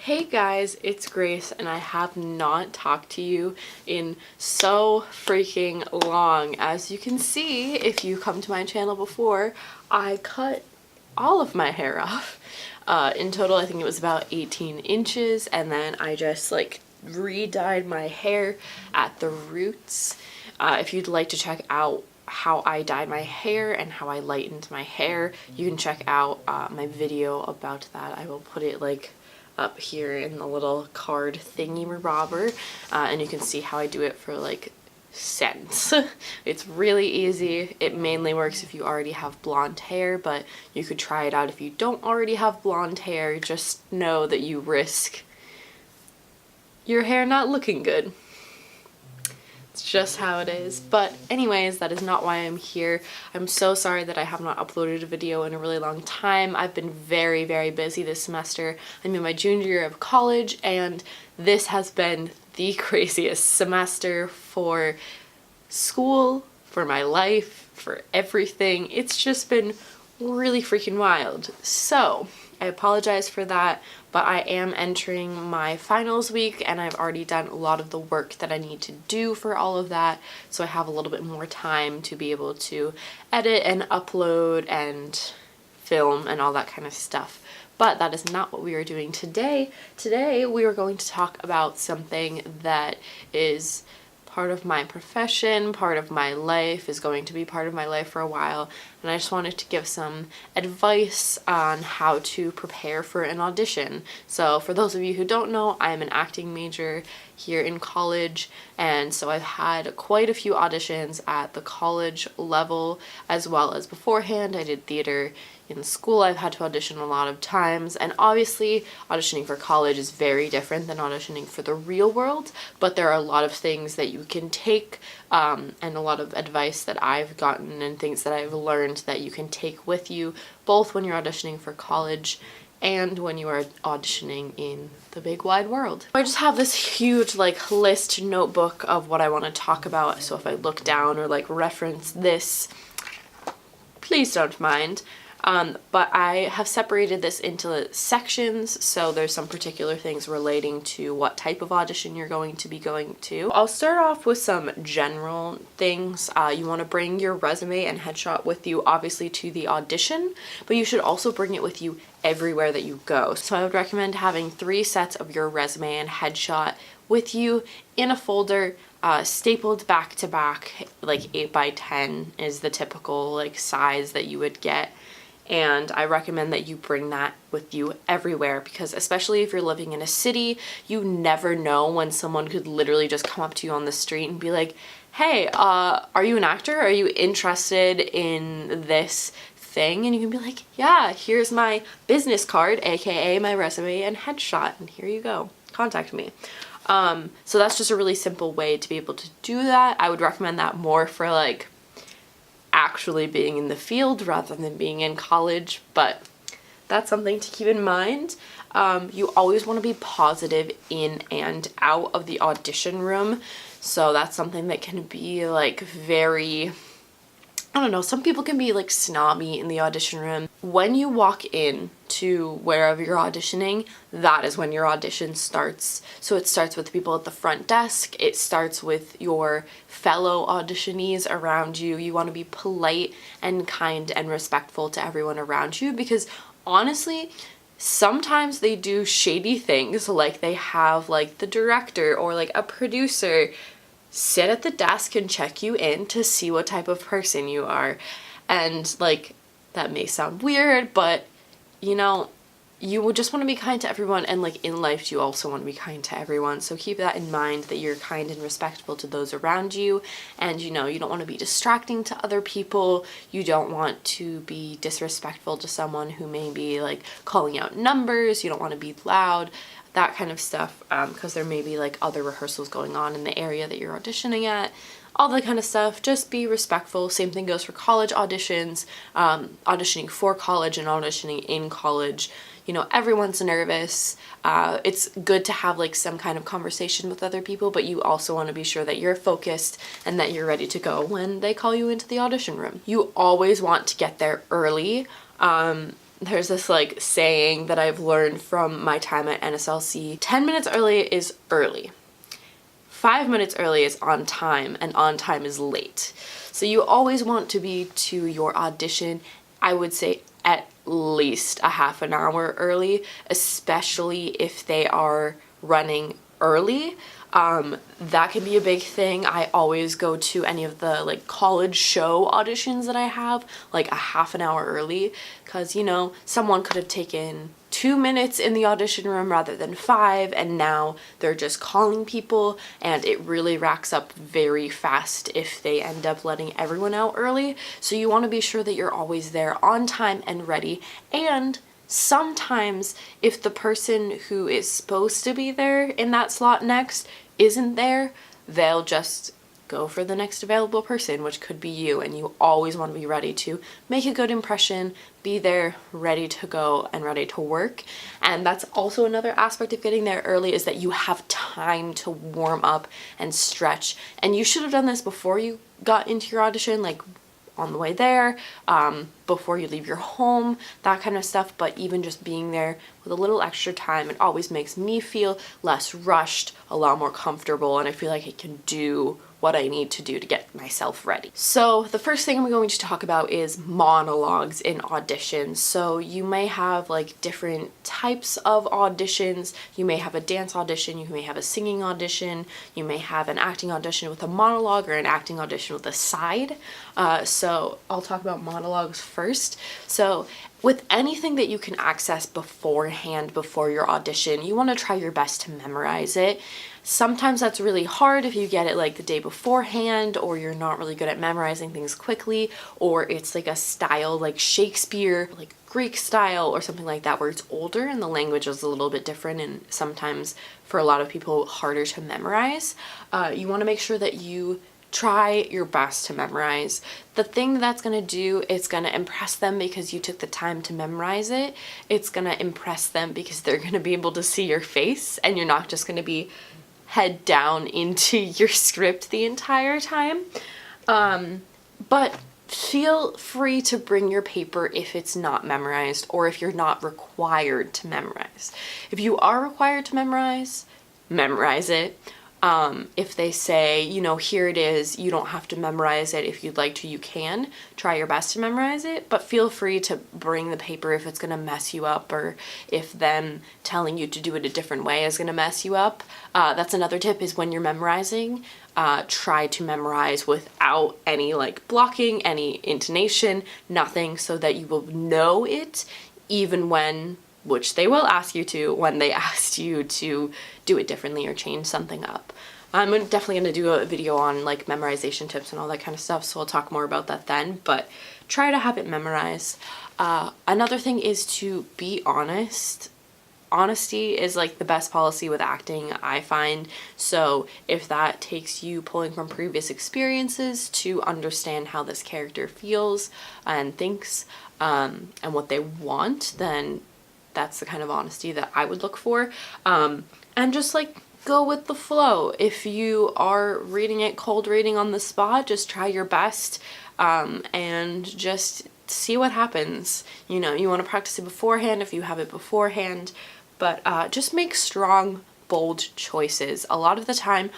Hey guys, it's Grace and I have not talked to you in so freaking long. As you can see, if you come to my channel before, I cut all of my hair off. In total, I think it was about 18 inches, and then I just like re-dyed my hair at the roots. If you'd like to check out how I dyed my hair and how I lightened my hair, you can check out my video about that. I will put it like up here in the little card thingy robber, and you can see how I do it for like cents. It's really easy. It mainly works if you already have blonde hair, but you could try it out if you don't already have blonde hair. Just know that you risk your hair not looking good. It's just how it is. But anyways, that is not why I'm here. I'm so sorry that I have not uploaded a video in a really long time. I've been very, very busy this semester. I'm in my junior year of college, and this has been the craziest semester for school, for my life, for everything. It's just been really freaking wild. So I apologize for that, but I am entering my finals week and I've already done a lot of the work that I need to do for all of that, so I have a little bit more time to be able to edit and upload and film and all that kind of stuff. But that is not what we are doing today. Today we are going to talk about something that is part of my profession, part of my life, is going to be part of my life for a while, and I just wanted to give some advice on how to prepare for an audition. So for those of you who don't know, I'm an acting major here in college, and so I've had quite a few auditions at the college level as well as beforehand. I did theater in school. I've had to audition a lot of times, and obviously auditioning for college is very different than auditioning for the real world, but there are a lot of things that you can take and a lot of advice that I've gotten and things that I've learned that you can take with you both when you're auditioning for college and when you are auditioning in the big wide world. I just have this huge like list notebook of what I want to talk about, so if I look down or like reference this, please don't mind. But I have separated this into sections, so there's some particular things relating to what type of audition you're going to be going to. I'll start off with some general things. You want to bring your resume and headshot with you, obviously, to the audition, but you should also bring it with you everywhere that you go. So I would recommend having 3 sets of your resume and headshot with you in a folder, stapled back to back, like 8x10 is the typical like size that you would get. And I recommend that you bring that with you everywhere, because especially if you're living in a city, you never know when someone could literally just come up to you on the street and be like, hey, are you an actor? Are you interested in this thing? And you can be like, yeah, here's my business card, aka my resume and headshot, and here you go, contact me. So that's just a really simple way to be able to do that. I would recommend that more for like actually being in the field rather than being in college, but that's something to keep in mind. You always want to be positive in and out of the audition room, so that's something that can be like very, I don't know, some people can be like snobby in the audition room. When you walk in to wherever you're auditioning, that is when your audition starts. So it starts with the people at the front desk, it starts with your fellow auditionees around you. You want to be polite and kind and respectful to everyone around you, because honestly, sometimes they do shady things, like they have like the director or like a producer sit at the desk and check you in to see what type of person you are. And like, that may sound weird, but you know, you would just want to be kind to everyone, and like in life you also want to be kind to everyone, so keep that in mind, that you're kind and respectful to those around you, and you know, you don't want to be distracting to other people, you don't want to be disrespectful to someone who may be like calling out numbers, you don't want to be loud, that kind of stuff, because there may be like other rehearsals going on in the area that you're auditioning at, all that kind of stuff. Just be respectful. Same thing goes for college auditions, auditioning for college and auditioning in college. You know, everyone's nervous. It's good to have like some kind of conversation with other people, but you also want to be sure that you're focused and that you're ready to go when they call you into the audition room. You always want to get there early. there's this like saying that I've learned from my time at NSLC. 10 minutes early is early. 5 minutes early is on time, and on time is late. So you always want to be to your audition, I would say, at least a half an hour early, especially if they are running early. That can be a big thing. I always go to any of the like college show auditions that I have like a half an hour early, because you know, someone could have taken 2 minutes in the audition room rather than 5, and now they're just calling people, and it really racks up very fast if they end up letting everyone out early. So you want to be sure that you're always there on time and ready. And sometimes if the person who is supposed to be there in that slot next isn't there, they'll just go for the next available person, which could be you, and you always want to be ready to make a good impression, be there, ready to go and ready to work. And that's also another aspect of getting there early, is that you have time to warm up and stretch. And you should have done this before you got into your audition, like on the way there, before you leave your home, that kind of stuff. But even just being there with a little extra time, it always makes me feel less rushed, a lot more comfortable, and I feel like I can do what I need to do to get myself ready. So the first thing I'm going to talk about is monologues in auditions. So you may have like different types of auditions. You may have a dance audition, you may have a singing audition, you may have an acting audition with a monologue, or an acting audition with a side. So I'll talk about monologues first. So with anything that you can access beforehand, before your audition, you want to try your best to memorize it. Sometimes that's really hard if you get it like the day beforehand, or you're not really good at memorizing things quickly, or it's like a style like Shakespeare, like Greek style or something like that, where it's older and the language is a little bit different, and sometimes for a lot of people harder to memorize. You want to make sure that you try your best to memorize. The thing that's going to do, it's going to impress them because you took the time to memorize it. It's going to impress them because they're going to be able to see your face, and you're not just going to be head down into your script the entire time. But feel free to bring your paper if it's not memorized, or if you're not required to memorize. If you are required to memorize it. If they say, you know, here it is, you don't have to memorize it. If you'd like to, you can. Try your best to memorize it, but feel free to bring the paper if it's going to mess you up, or if them telling you to do it a different way is going to mess you up. That's another tip, is when you're memorizing, try to memorize without any like blocking, any intonation, nothing, so that you will know it even when, which they will ask you to, when they ask you to do it differently or change something up. I'm definitely going to do a video on like memorization tips and all that kind of stuff, so I'll talk more about that then, but try to have it memorized. Another thing is to be honest. Honesty is like the best policy with acting, I find. So if that takes you pulling from previous experiences to understand how this character feels and thinks, and what they want, then that's the kind of honesty that I would look for. And just like go with the flow. If you are reading it cold reading on the spot, just try your best, and just see what happens. You know, you want to practice it beforehand if you have it beforehand, but just make strong, bold choices. A lot of the time,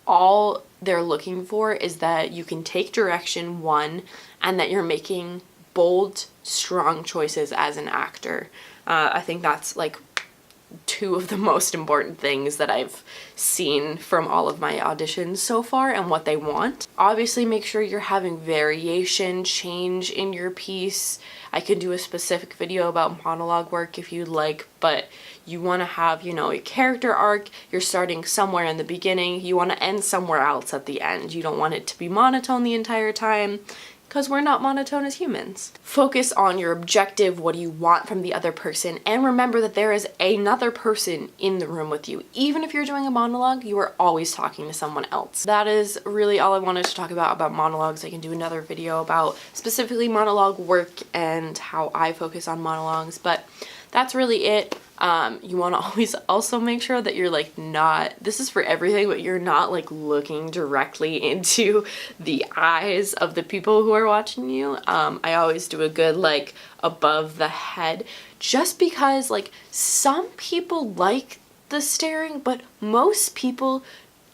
all they're looking for is that you can take direction, one, and that you're making bold, strong choices as an actor. I think that's like two of the most important things that I've seen from all of my auditions so far, and what they want. Obviously, make sure you're having variation, change in your piece. I could do a specific video about monologue work if you'd like, but you want to have, you know, a character arc. You're starting somewhere in the beginning. You want to end somewhere else at the end. You don't want it to be monotone the entire time, because we're not monotone as humans. Focus on your objective, what do you want from the other person, and remember that there is another person in the room with you. Even if you're doing a monologue, you are always talking to someone else. That is really all I wanted to talk about monologues. I can do another video about specifically monologue work and how I focus on monologues, but that's really it. You want to always also make sure that you're like not, this is for everything, but you're not like looking directly into the eyes of the people who are watching you. I always do a good like above the head, just because like some people like the staring, but most people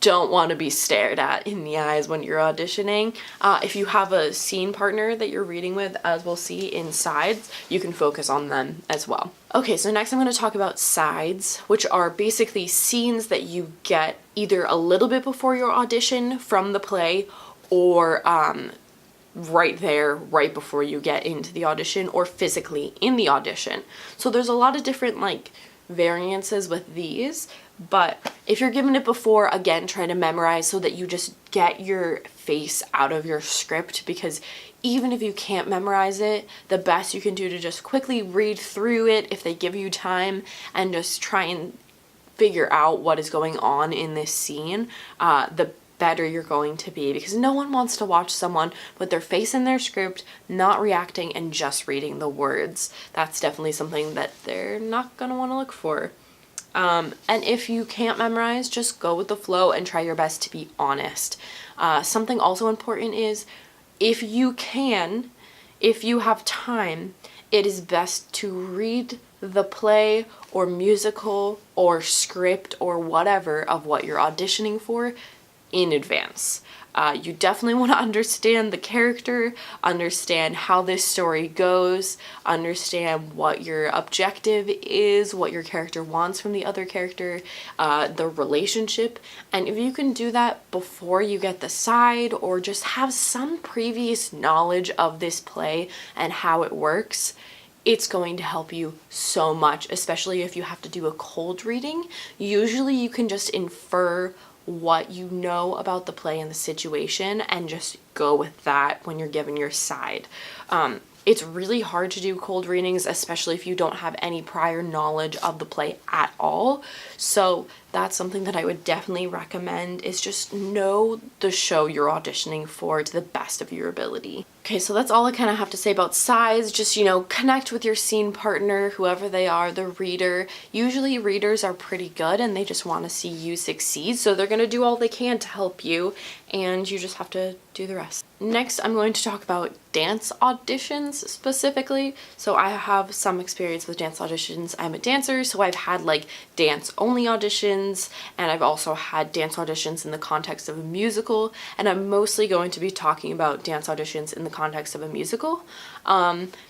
don't want to be stared at in the eyes when you're auditioning. If you have a scene partner that you're reading with, as we'll see in sides, you can focus on them as well. Okay, so next I'm going to talk about sides, which are basically scenes that you get either a little bit before your audition from the play, or right there, right before you get into the audition, or physically in the audition. So there's a lot of different like variances with these, but if you're given it before, again, try to memorize so that you just get your face out of your script, because even if you can't memorize it, the best you can do to just quickly read through it if they give you time and just try and figure out what is going on in this scene, the better you're going to be, because no one wants to watch someone with their face in their script, not reacting, and just reading the words. That's definitely something that they're not going to want to look for. And if you can't memorize, just go with the flow and try your best to be honest. Something also important is, if you have time, it is best to read the play or musical or script or whatever of what you're auditioning for in advance. You definitely want to understand the character, understand how this story goes, understand what your objective is, what your character wants from the other character, the relationship. And if you can do that before you get the side, or just have some previous knowledge of this play and how it works, it's going to help you so much, especially if you have to do a cold reading. Usually you can just infer what you know about the play and the situation and just go with that when you're given your side. It's really hard to do cold readings, especially if you don't have any prior knowledge of the play at all. So that's something that I would definitely recommend, is just know the show you're auditioning for to the best of your ability. Okay, so that's all I kind of have to say about sides. Just, connect with your scene partner, whoever they are, the reader. Usually readers are pretty good and they just want to see you succeed, so they're going to do all they can to help you, and you just have to do the rest. Next, I'm going to talk about dance auditions specifically. So I have some experience with dance auditions. I'm a dancer, so I've had like dance only auditions, and I've also had dance auditions in the context of a musical, and I'm mostly going to be talking about dance auditions in the context of a musical.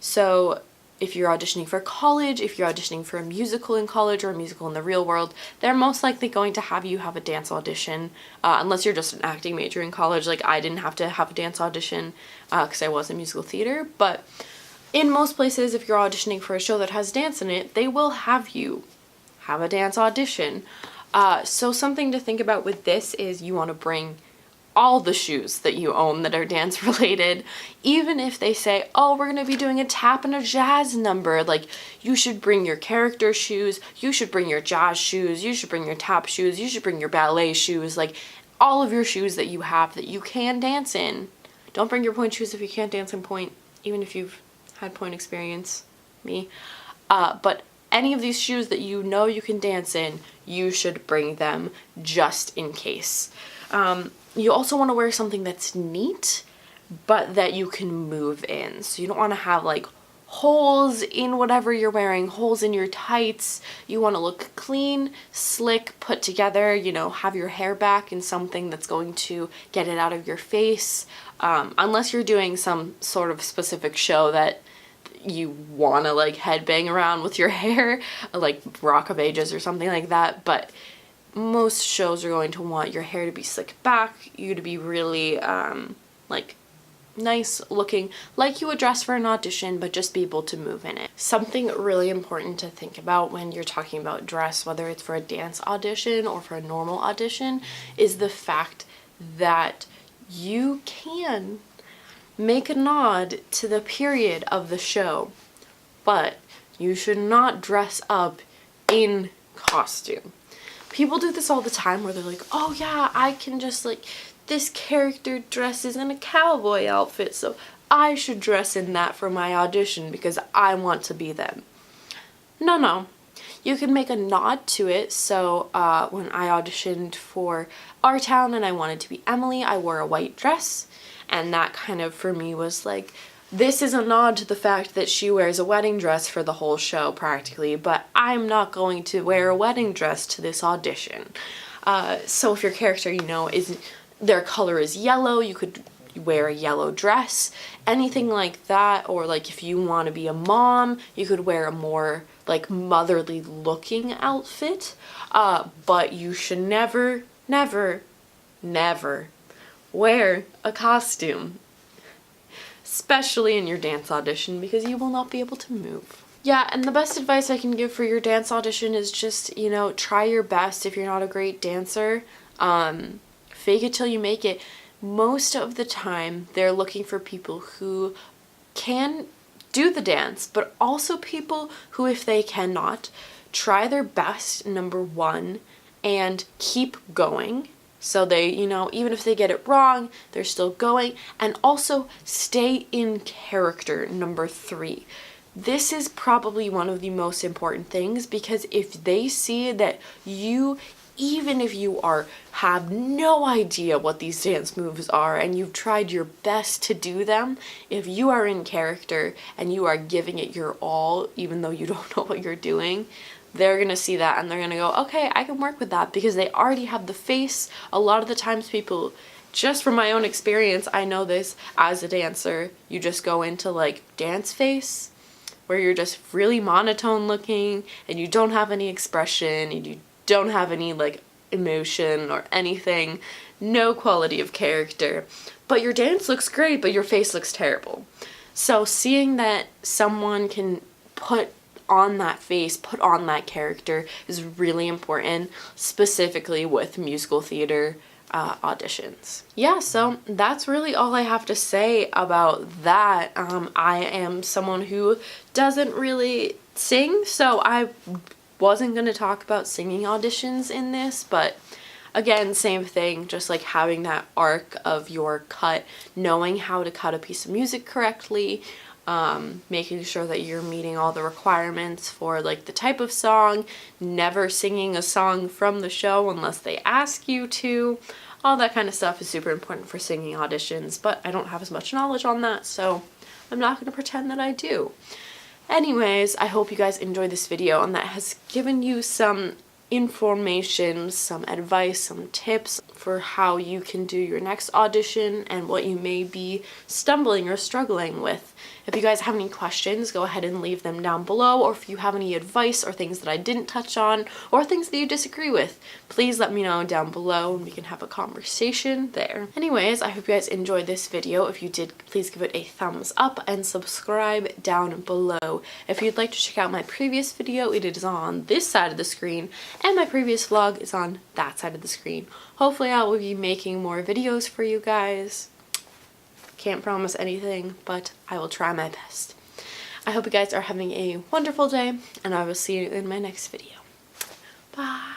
So if you're auditioning for college, if you're auditioning for a musical in college or a musical in the real world, they're most likely going to have you have a dance audition, unless you're just an acting major in college. Like, I didn't have to have a dance audition because I was in musical theater, but in most places, if you're auditioning for a show that has dance in it, they will have you have a dance audition. So something to think about with this is you want to bring all the shoes that you own that are dance related. Even if they say, oh, we're going to be doing a tap and a jazz number, like, you should bring your character shoes, you should bring your jazz shoes, you should bring your tap shoes, you should bring your ballet shoes, like all of your shoes that you have that you can dance in. Don't bring your point shoes if you can't dance in point, even if you've had point experience, me. But any of these shoes that you know you can dance in, you should bring them just in case. You also want to wear something that's neat, but that you can move in. So you don't want to have like holes in whatever you're wearing, holes in your tights. You want to look clean, slick, put together, have your hair back in something that's going to get it out of your face. Unless you're doing some sort of specific show that you want to like headbang around with your hair, like Rock of Ages or something like that. But most shows are going to want your hair to be slicked back, you to be really like nice looking, like you would dress for an audition, but just be able to move in it. Something really important to think about when you're talking about dress, whether it's for a dance audition or for a normal audition, is the fact that you can make a nod to the period of the show, but you should not dress up in costume. People do this all the time where they're like, oh yeah, I can just like, this character dresses in a cowboy outfit, so I should dress in that for my audition because I want to be them. No. you can make a nod to it. So when I auditioned for Our Town and I wanted to be Emily, I wore a white dress, and that kind of for me was like, this is a nod to the fact that she wears a wedding dress for the whole show practically, but I'm not going to wear a wedding dress to this audition. So if your character, you know, their color is yellow, you could wear a yellow dress, anything like that. Or like if you want to be a mom, you could wear a more like motherly looking outfit. But you should never, never, never wear a costume, especially in your dance audition, because you will not be able to move. Yeah, and the best advice I can give for your dance audition is just, you know, try your best. If you're not a great dancer, fake it till you make it. Most of the time, they're looking for people who can do the dance, but also people who, if they cannot, try their best, number one, and keep going. So they, you know, even if they get it wrong, they're still going. And also stay in character, number three. This is probably one of the most important things, because if they see that you, even if you have no idea what these dance moves are and you've tried your best to do them, if you are in character and you are giving it your all, even though you don't know what you're doing, they're gonna see that and they're gonna go, okay, I can work with that, because they already have the face. A lot of the times people, just from my own experience, I know this as a dancer, you just go into like dance face, where you're just really monotone looking and you don't have any expression and you don't have any like emotion or anything, no quality of character, but your dance looks great, but your face looks terrible. So seeing that someone can put on that face, put on that character is really important, specifically with musical theater auditions. Yeah, so that's really all I have to say about that. I am someone who doesn't really sing, so I wasn't going to talk about singing auditions in this, but again, same thing, just like having that arc of your cut, knowing how to cut a piece of music correctly, making sure that you're meeting all the requirements for like the type of song, never singing a song from the show unless they ask you to. All that kind of stuff is super important for singing auditions, but I don't have as much knowledge on that, so I'm not going to pretend that I do. Anyways, I hope you guys enjoyed this video and that has given you some information, some advice, some tips for how you can do your next audition and what you may be stumbling or struggling with. If you guys have any questions, go ahead and leave them down below, or if you have any advice or things that I didn't touch on or things that you disagree with, please let me know down below and we can have a conversation there. Anyways, I hope you guys enjoyed this video. If you did, please give it a thumbs up and subscribe down below. If you'd like to check out my previous video, it is on this side of the screen, and my previous vlog is on that side of the screen. Hopefully I will be making more videos for you guys. Can't promise anything, but I will try my best. I hope you guys are having a wonderful day, and I will see you in my next video. Bye!